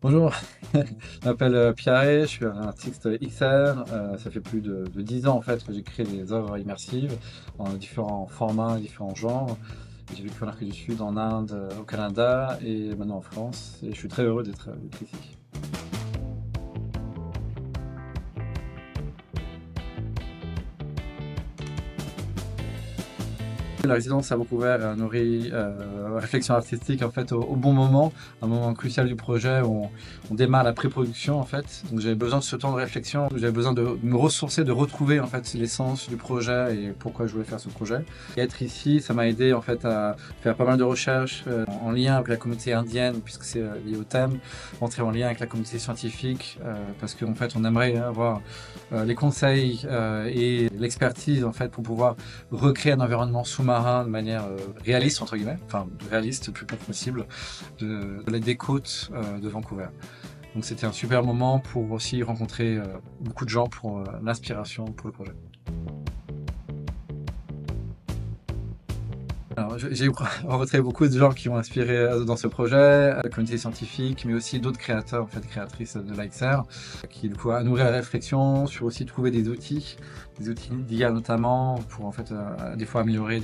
Bonjour, je m'appelle Pierre, je suis un artiste XR. Ça fait plus de 10 ans en fait que j'ai créé des œuvres immersives en différents formats, différents genres. J'ai vécu en Afrique du Sud, en Inde, au Canada et maintenant en France. Et je suis très heureux d'être ici. La résidence à Vancouver a nourri réflexion artistique en fait au bon moment, un moment crucial du projet où on démarre la pré-production en fait. Donc j'avais besoin de ce temps de réflexion, où j'avais besoin de me ressourcer, de retrouver en fait l'essence du projet et pourquoi je voulais faire ce projet. Et être ici, ça m'a aidé en fait à faire pas mal de recherches en lien avec la communauté indienne puisque c'est lié au thème, entrer en lien avec la communauté scientifique parce qu'en fait on aimerait avoir les conseils et l'expertise en fait pour pouvoir recréer un environnement sous-marin de manière réaliste entre guillemets, enfin réaliste le plus possible de l'aide des côtes de Vancouver. Donc c'était un super moment pour aussi rencontrer beaucoup de gens pour l'inspiration pour le projet. Alors, j'ai rencontré beaucoup de gens qui m'ont inspiré dans ce projet, la communauté scientifique, mais aussi d'autres créateurs, en fait, créatrices de l'XR, qui du coup a nourri la réflexion sur aussi trouver des outils d'IA notamment, pour en fait des fois améliorer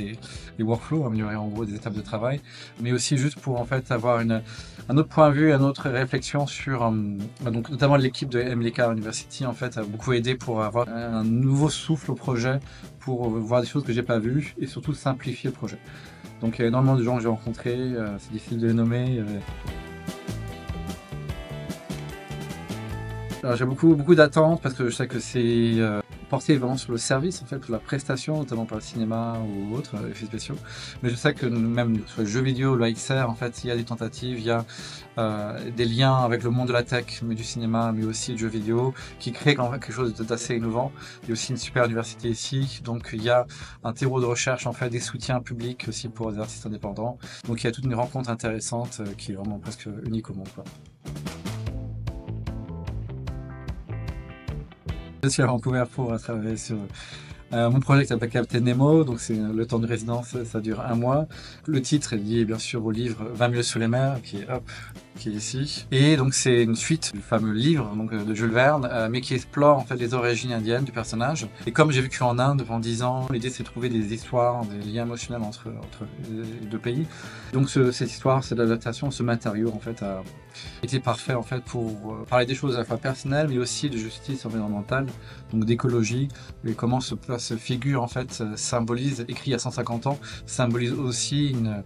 les workflows, améliorer en gros des étapes de travail, mais aussi juste pour en fait avoir un autre point de vue, une autre réflexion sur, donc notamment l'équipe de MLK University en fait a beaucoup aidé pour avoir un nouveau souffle au projet, pour voir des choses que j'ai pas vues et surtout simplifier le projet. Donc il y a énormément de gens que j'ai rencontrés, c'est difficile de les nommer. Alors j'ai beaucoup d'attentes parce que je sais que c'est porté vraiment sur le service, en fait, sur la prestation, notamment par le cinéma ou autres effets spéciaux. Mais je sais que même sur les jeux vidéo, le XR, en fait, il y a des tentatives, il y a des liens avec le monde de la tech, mais du cinéma, mais aussi du jeu vidéo, qui crée quand même quelque chose d'assez innovant. Il y a aussi une super université ici, donc il y a un terreau de recherche, en fait, des soutiens publics aussi pour les artistes indépendants. Donc il y a toute une rencontre intéressante qui est vraiment presque unique au monde, quoi. Je suis à Vancouver pour travailler sur mon projet qui s'appelle Captain Nemo, donc c'est le temps de résidence, ça dure un mois. Le titre est lié bien sûr au livre 20 milieux sous les mers, qui est ici. Et donc c'est une suite du fameux livre donc, de Jules Verne, mais qui explore en fait les origines indiennes du personnage. Et comme j'ai vécu en Inde pendant 10 ans, l'idée c'est de trouver des histoires, des liens émotionnels entre les deux pays. Donc cette histoire, cette adaptation, ce matériau en fait a été parfait en fait pour parler des choses à la fois personnelles, mais aussi de justice environnementale, donc d'écologie, et comment ce figure en fait symbolise, écrit il y a 150 ans, symbolise aussi une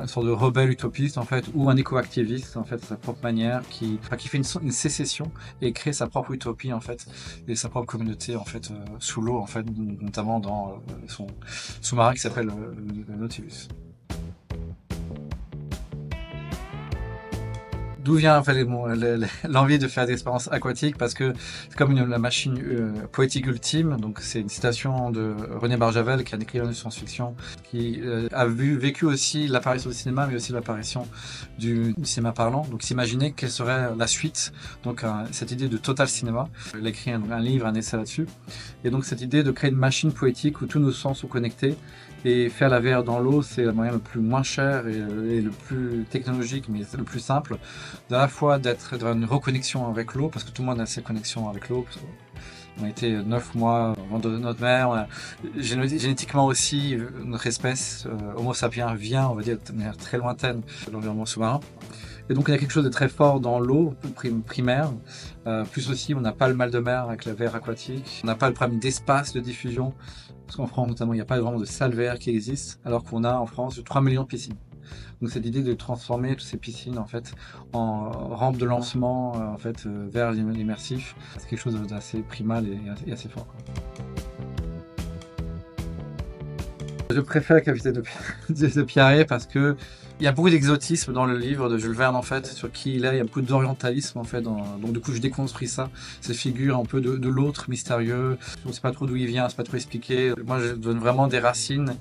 sorte de rebelle utopiste en fait, ou un éco-activiste en fait, de sa propre manière, qui fait une sécession et crée sa propre utopie en fait, et sa propre communauté en fait sous l'eau en fait, notamment dans son sous-marin qui s'appelle le Nautilus. D'où vient en fait, l'envie de faire des expériences aquatiques? Parce que c'est comme la machine poétique ultime. Donc c'est une citation de René Barjavel, qui est un écrivain de science-fiction, qui a vécu aussi l'apparition du cinéma, mais aussi l'apparition du cinéma parlant. Donc s'imaginer quelle serait la suite. Donc cette idée de total cinéma. Il a écrit un livre, un essai là-dessus. Et donc cette idée de créer une machine poétique où tous nos sens sont connectés. Et faire la VR dans l'eau, c'est le moyen le plus moins cher et le plus technologique, mais c'est le plus simple, à la fois d'être dans une reconnexion avec l'eau, parce que tout le monde a ses connexions avec l'eau. On a été 9 mois avant de notre mère. Génétiquement aussi, notre espèce, Homo sapiens, vient, on va dire, de manière très lointaine de l'environnement sous-marin. Et donc il y a quelque chose de très fort dans l'eau primaire. Plus aussi, on n'a pas le mal de mer avec la verre aquatique. On n'a pas le problème d'espace de diffusion. Parce qu'en France, notamment, il n'y a pas vraiment de salle VR qui existe, alors qu'on a en France 3 millions de piscines. Donc cette idée de transformer toutes ces piscines en fait en rampe de lancement en fait vers l'immersif, c'est quelque chose d'assez primal et assez fort, quoi. Je préfère Capitaine de Pierret parce que il y a beaucoup d'exotisme dans le livre de Jules Verne en fait, sur qui il est, il y a beaucoup d'orientalisme en fait, donc du coup je déconstruis ça, cette figure un peu de l'autre mystérieux, on ne sait pas trop d'où il vient, c'est pas trop expliqué. Moi je donne vraiment des racines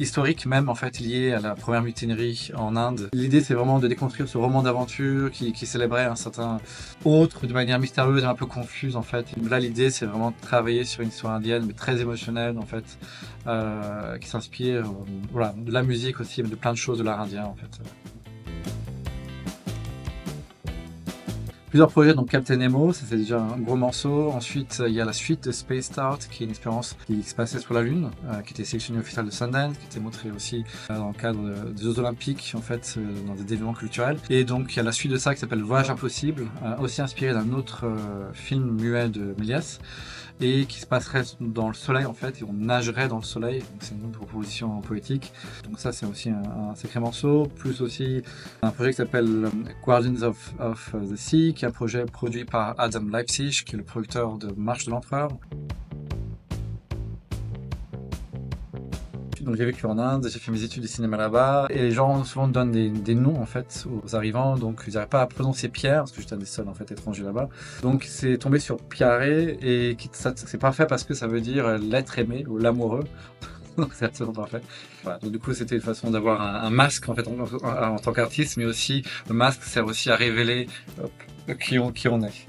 historiques même en fait liées à la première mutinerie en Inde. L'idée c'est vraiment de déconstruire ce roman d'aventure qui célébrait un certain autre de manière mystérieuse et un peu confuse en fait. Et là l'idée c'est vraiment de travailler sur une histoire indienne mais très émotionnelle en fait, qui s'inspire voilà, de la musique aussi, mais de plein de choses de l'art indien en fait. Plusieurs projets, donc Captain Nemo, ça c'est déjà un gros morceau. Ensuite, il y a la suite de Space Start, qui est une expérience qui se passait sur la Lune, qui était sélectionnée au Festival de Sundance, qui était montrée aussi dans le cadre des Jeux Olympiques, en fait, dans des événements culturels. Et donc, il y a la suite de ça qui s'appelle Voyage Impossible, aussi inspiré d'un autre film muet de Méliès, et qui se passerait dans le soleil en fait, et on nagerait dans le soleil. Donc c'est une autre proposition poétique. Donc ça c'est aussi un sacré morceau. Plus aussi un projet qui s'appelle Guardians of the Sea, qui est un projet produit par Adam Leipzig, qui est le producteur de Marche de l'Empereur. Donc j'ai vécu en Inde, j'ai fait mes études de cinéma là-bas, et les gens souvent donnent des noms en fait aux arrivants, donc ils n'arrivent pas à prononcer Pierre, parce que j'étais un des seuls en fait étrangers là-bas. Donc c'est tombé sur Pierre, et c'est parfait parce que ça veut dire l'être aimé ou l'amoureux. Donc c'est absolument parfait. Voilà. Donc du coup c'était une façon d'avoir un masque en fait en tant qu'artiste, mais aussi le masque sert aussi à révéler qui on est.